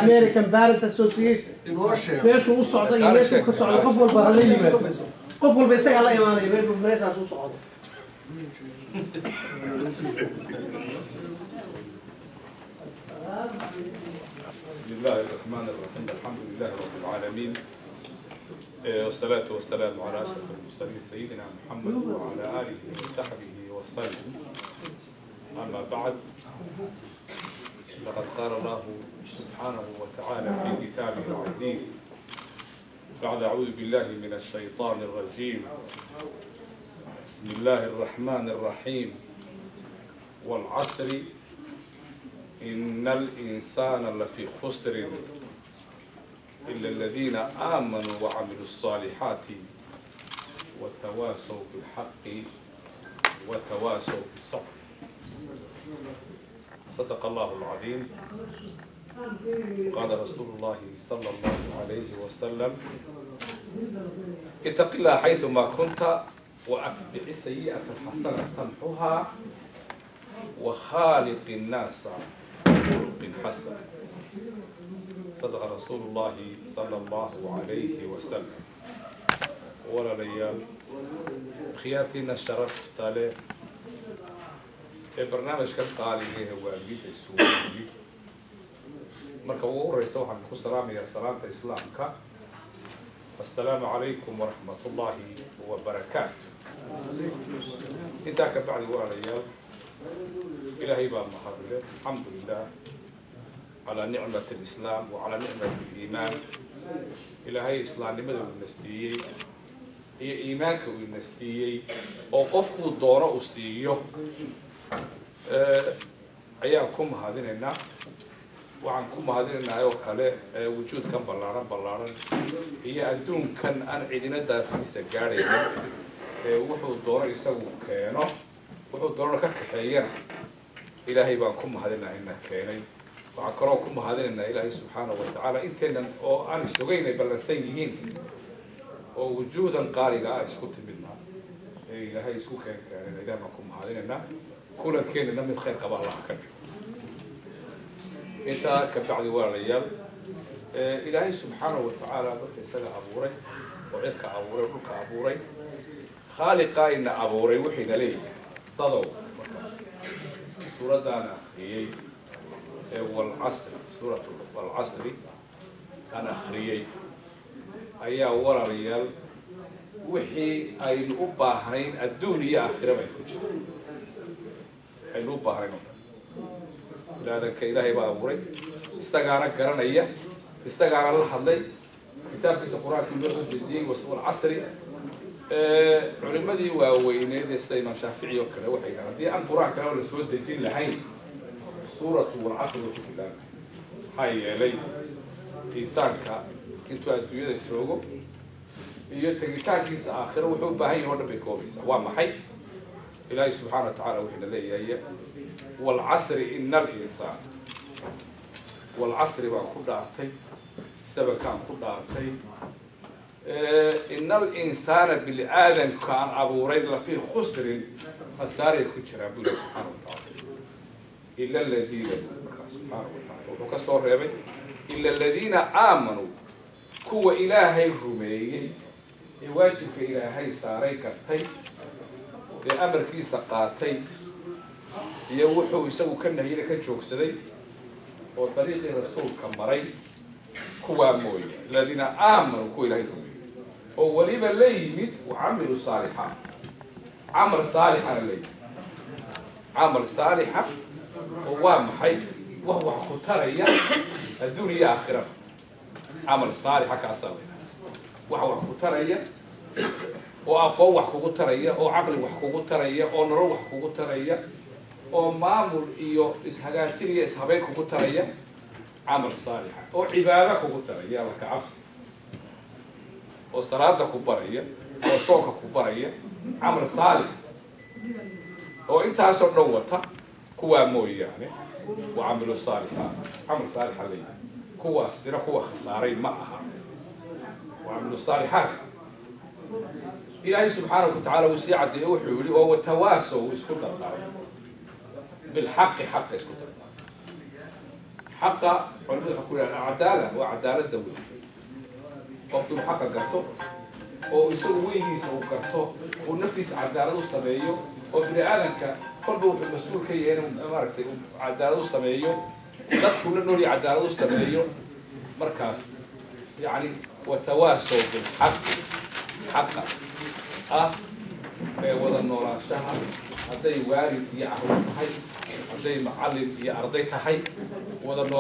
American Parent Association meeshuu u socday iyo meeshuu ka socday qof walba hala yimaado qof walba isaga la imaanay meeshaas u socdo بسم الله الرحمن الرحيم الحمد لله رب العالمين والصلاة والسلام على أشرف المرسلين سيدنا محمد وعلى آله وصحبه وسلم أما بعد لقد قال الله سبحانه وتعالى في كتابه العزيز بعد أعوذ بالله من الشيطان الرجيم بسم الله الرحمن الرحيم والعصر إن الإنسان لفي خسر إلا الذين آمنوا وعملوا الصالحات وتواصوا بالحق وتواصوا بالصبر صدق الله العظيم قال رسول الله صلى الله عليه وسلم اتق الله حيثما كنت وأتبع السيئة الحسنة تمحها وخالق الناس بخلق حسن صدق رسول الله صلى الله عليه وسلم ولا ليال خيارتنا الشرف تالي برنامج كان قال لي هو جيد السوري marka ugu horeysa waxaan ku salaamayaa salaanta islaamka assalaamu calaykum waraxmatullaahi wabarakaatu intaa ka bacdi walaalayaal ilaahay baa mahadle alxamdulilah calaa nicmat alislaam wa calaa nicmat aliimaan ilaahay islaamnimada uu ina siiyey iyo iimaanka uu ina siiyey oo qofkuu doono uu siiyo ayaan ku mahadinaynaa waxaan ku mahadinaynaa oo kale wujuudkan ballaaran iyo adduunkan aan cidina daafiisa gaadhaynin wuxuu doono isagu keeno wuxuu doonana ka kaxeeyana ilaahay baan ku mahadinaynaa ina keenay waxaan kaloo ku mahadinaynaa ilaahay subxaanahu watacaala inteenan oo aan isogeyn ay ballansan yihiin oo wujuudan qaaliga ah isku timidnaa ee ilaahay isku keenayna ilahay baan ku mahadinaynaa kulankeenana mid khayr qaba allah ka dhigo intaa ka bacdi walaalayaal ilaahay subxaanahu watacaala dadka isaga abuuray oo cirka abuuray dhulka abuuray khaaliqaa ina abuuray wuxuyna leeyahay dadow markaas suuraddaana akhriyey walcasri suuratu walcasri aan akhriyey ayaa walaalayaal wixii aynu u baahnayn adduun iyo aakhira bay ku jira aynu u baahnayn ilaadanka ilaahay baa abuuray isagaana garanaya isagaana la hadlay kitaabkiisa qur-aankii loo soo dejiyey walcasri culimadii waaweyneed ee sida imaam shaafici oo kale waxay dhahaan haddii aan qur-aanka la soo dejin lahayn suuratu walcasri ku filan maxaa yeelay insaanka intuu adduunyada joogo iyo tegitaankiisa aakhiro wuxuu u baahan yahay oo dhan bay koobaysaa waa maxay ilaahay subxaana watacaala wuxuuna leeyahay walcasri ina alinsaan walcasri baan ku dhaartay sabankaan ku dhaartay ina alinsaana bini aadamkaan abuuray lafii khusrin khasaaray ku jiraan buu ilahi subxaana watacaala ila aladiina markaa subxaana wataala wuxuu ka soo reebay ila aladiina aamanuu kuwa ilaahay rumeeyey ee waajibka ilaahay saaray gartay ee amarkiisa qaatay iyo wuxuu isagu ka nahiyana ka joogsaday oo dariiqii rasuulka maray kuwaa mooye aladiina aamanuu kuwa ilaahay rumeeyey oo weliba la yimid wacamilu saalixaat camal saalixana la yimid camal saalixa oo waa maxay wax ku taraya adduun iyo aakhirada camal saalixa kaasaa wax ku taraya oo aqoon wax kugu taraya oo caqli wax kugu taraya oo nolol wax kugu taraya oo maamul iyo ishagaajin iyo ishabeyn kugu taraya camal saalixa oo cibaado kugu taraya alla ka cabsi oo salaada ku baraya oo soonka ku baraya camal saalix oo intaasoo dhan wata kuwaa mooyaane waa camilu saalixaat camal saalixa leeyahay kuwaasina kuwa khasaaray ma aha waa camilu saalixaat ilaahay subxaanahu watacaala uu sii caddeeye wuxuu yihi oo watawaasow isku dardaray bilxaqi xaqa isku dardaray حقا علماء حكوا عدالة وعدالة دولة قبضوا حقا قرطو ويسوي ويجي يسوي قرطو ونفس عدالة الصبية وبني آدم كل المسؤول كي يعني مركز عدالة الصبية ضد كل نوري عدالة الصبية مركز يعني وتواصل بالحق حقا وضع النور شهر هذي وارد يعرف هاي هذي معلم يا أرضي كحي وضع النور